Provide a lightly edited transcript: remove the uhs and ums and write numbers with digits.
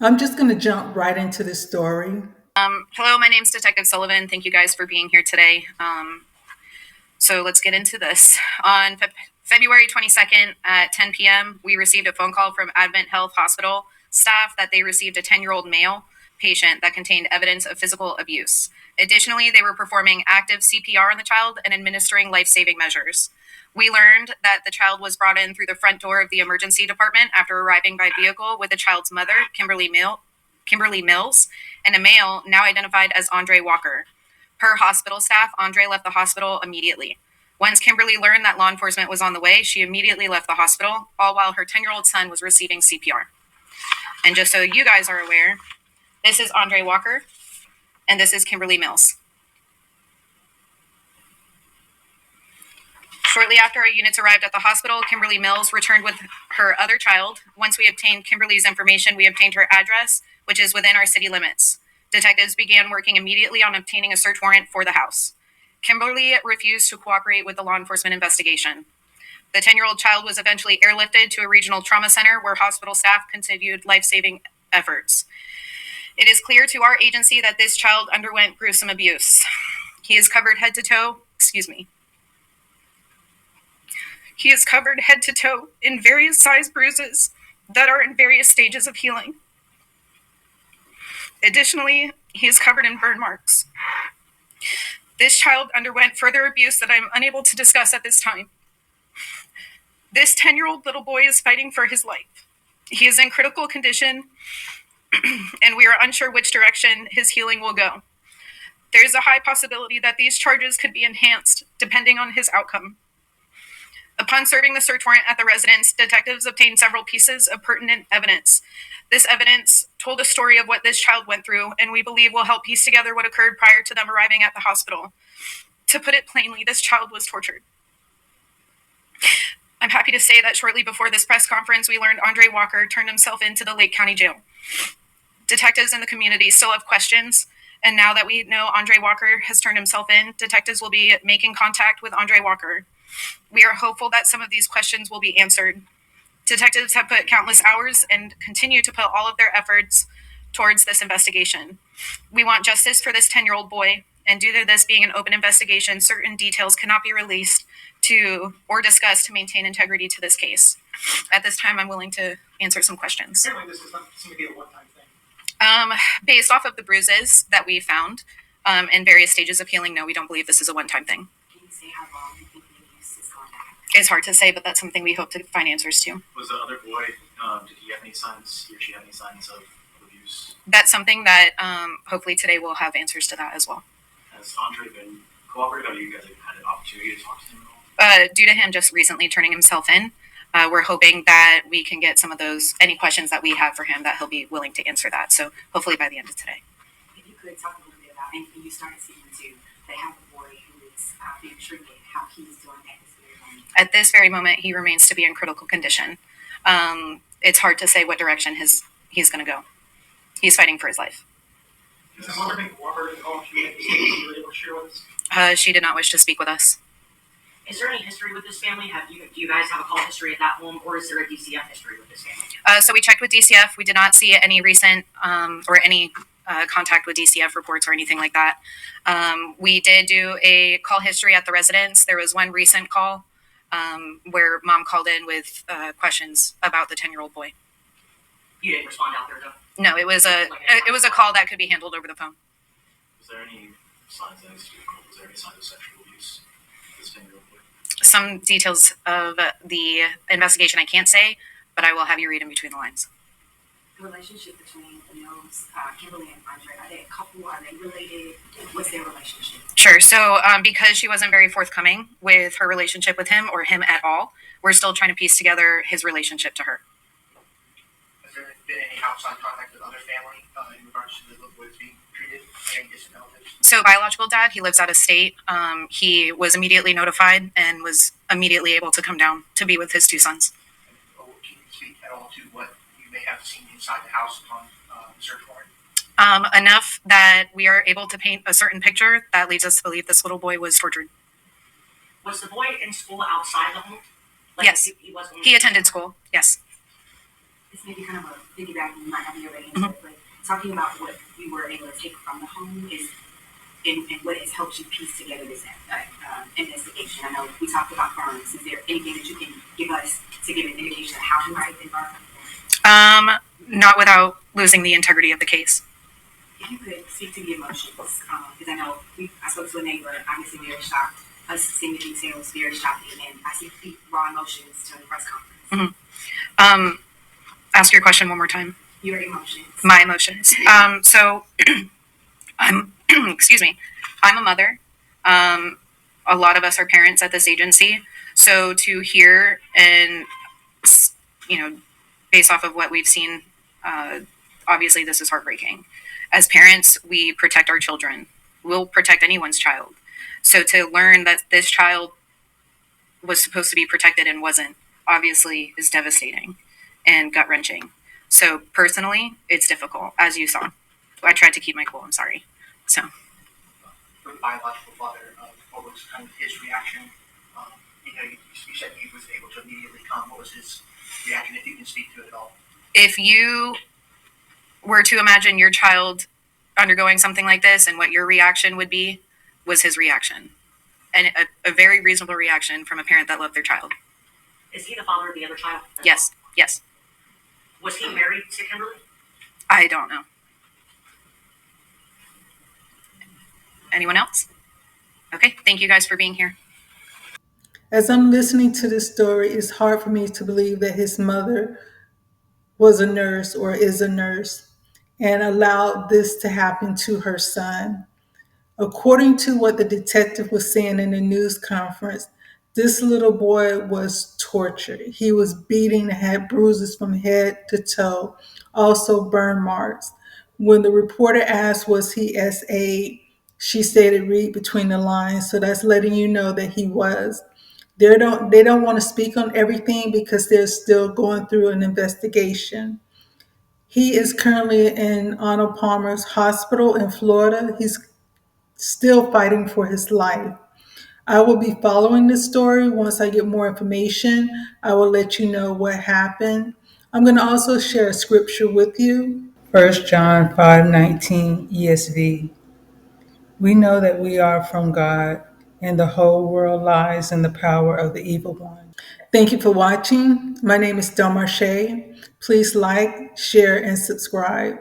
I'm just going to jump right into the story. Hello, my name's Detective Sullivan. Thank you guys for being here today. So let's get into this. On February 22nd at 10 p.m., we received a phone call from Advent Health Hospital staff that they received a 10-year-old male patient that contained evidence of physical abuse. Additionally, they were performing active CPR on the child and administering life-saving measures. We learned that the child was brought in through the front door of the emergency department after arriving by vehicle with the child's mother, Kimberly Mills, and a male now identified as Andre Walker. Per hospital staff, Andre left the hospital immediately. Once Kimberly learned that law enforcement was on the way, she immediately left the hospital, all while her 10-year-old son was receiving CPR. And just so you guys are aware, this is Andre Walker, and this is Kimberly Mills. Shortly after our units arrived at the hospital, Kimberly Mills returned with her other child. Once we obtained Kimberly's information, we obtained her address, which is within our city limits. Detectives began working immediately on obtaining a search warrant for the house. Kimberly refused to cooperate with the law enforcement investigation. The 10-year-old child was eventually airlifted to a regional trauma center where hospital staff continued life-saving efforts. It is clear to our agency that this child underwent gruesome abuse. He is covered head to toe, He is covered head to toe in various size bruises that are in various stages of healing. Additionally, he is covered in burn marks. This child underwent further abuse that I am unable to discuss at this time. This 10-year-old little boy is fighting for his life. He is in critical condition, and we are unsure which direction his healing will go. There is a high possibility that these charges could be enhanced depending on his outcome. Upon serving the search warrant at the residence, detectives obtained several pieces of pertinent evidence. This evidence told a story of what this child went through, and we believe will help piece together what occurred prior to them arriving at the hospital. To put it plainly, this child was tortured. I'm happy to say that shortly before this press conference, we learned Andre Walker turned himself into the Lake County Jail. Detectives in the community still have questions, and now that we know Andre Walker has turned himself in, detectives will be making contact with Andre Walker. We are hopeful that some of these questions will be answered. Detectives have put countless hours and continue to put all of their efforts towards this investigation. We want justice for this 10-year-old boy, and due to this being an open investigation, certain details cannot be released to or discussed to maintain integrity to this case. At this time, I'm willing to answer some questions. Apparently, this does not seem to be a one-time thing. Based off of the bruises that we found in various stages of healing, no, we don't believe this is a one-time thing. Can you say how long you think the abuse is going back? It's hard to say, but that's something we hope to find answers to. Was the other boy, did he have any signs, he or she have any signs of abuse? That's something that hopefully today we'll have answers to that as well. Has Andre been cooperative? Have you guys had an opportunity to talk to him at all? Due to him just recently turning himself in, we're hoping that we can get some of those, any questions that we have for him, that he'll be willing to answer that. So hopefully by the end of today. If you could talk a little bit about anything you started seeing to they have a boy who is being treated, how he's doing at this very moment. At this very moment, he remains to be in critical condition. It's hard to say what direction he's going to go. He's fighting for his life. Has the mother been cooperative at all? She were able to share with us? She did not wish to speak with us. Is there any history with this family? Do you guys have a call history at that home, or is there a DCF history with this family? So we checked with DCF. We did not see any recent or any contact with DCF reports or anything like that. We did do a call history at the residence. There was one recent call where mom called in with questions about the 10-year-old boy. You didn't respond out there, though? No, it was a call that could be handled over the phone. Was there any signs that was there any signs of sexual abuse of this 10-year-old boy? Some details of the investigation I can't say, but I will have you read in between the lines. The relationship between the Mills, Kimberly, and Andre, are they a couple? Are they related? What's their relationship? Sure. So because she wasn't very forthcoming with her relationship with him or him at all, we're still trying to piece together his relationship to her. Has there been any outside contact with other family in regards to the little boy that's being treated? Any distant relatives? So biological dad, he lives out of state. He was immediately notified and was immediately able to come down to be with his two sons. Can you speak at all to what you may have seen inside the house upon the search warrant? Enough that we are able to paint a certain picture that leads us to believe this little boy was tortured. Was the boy in school outside of the home? Yes. He attended school. Yes. Is maybe kind of a piggyback, you might not be already into it, but talking about what you were able to take from the home is and what has helped you piece together this investigation. I know we talked about firms. Is there anything that you can give us to give an indication of how you might firm? Not without losing the integrity of the case. If you could speak to the emotions, because I know I spoke to a neighbor, obviously very shocked. Us seeing the details, very shocking, and I see the raw emotions during the press conference. Ask your question one more time. Your emotions. My emotions. So I'm, excuse me, I'm a mother. A lot of us are parents at this agency. So to hear and, based off of what we've seen, obviously this is heartbreaking. As parents, we protect our children. We'll protect anyone's child. So to learn that this child was supposed to be protected and wasn't, obviously is devastating and gut-wrenching. So personally, it's difficult, as you saw. I tried to keep my cool, I'm sorry. So. The biological father, what was kind of his reaction? You said he was able to immediately come. What was his reaction, if you can speak to it at all? If you were to imagine your child undergoing something like this and what your reaction would be, was his reaction. And a very reasonable reaction from a parent that loved their child. Is he the father of the other child? Yes, yes. Was he married to Kimberly? I don't know. Anyone else? Okay, thank you guys for being here. As I'm listening to this story, it's hard for me to believe that his mother was a nurse or is a nurse and allowed this to happen to her son. According to what the detective was saying in the news conference, this little boy was tortured. He was beaten and had bruises from head to toe, also burn marks. When the reporter asked, was he SA, she stated, read between the lines. So that's letting you know that he was. They don't want to speak on everything because they're still going through an investigation. He is currently in Arnold Palmer's hospital in Florida. He's still fighting for his life. I will be following this story. Once I get more information, I will let you know what happened. I'm going to also share a scripture with you. 1 John 5:19 ESV. We know that we are from God, and the whole world lies in the power of the evil one. Thank you for watching. My name is Delmarshae. Please like, share, and subscribe.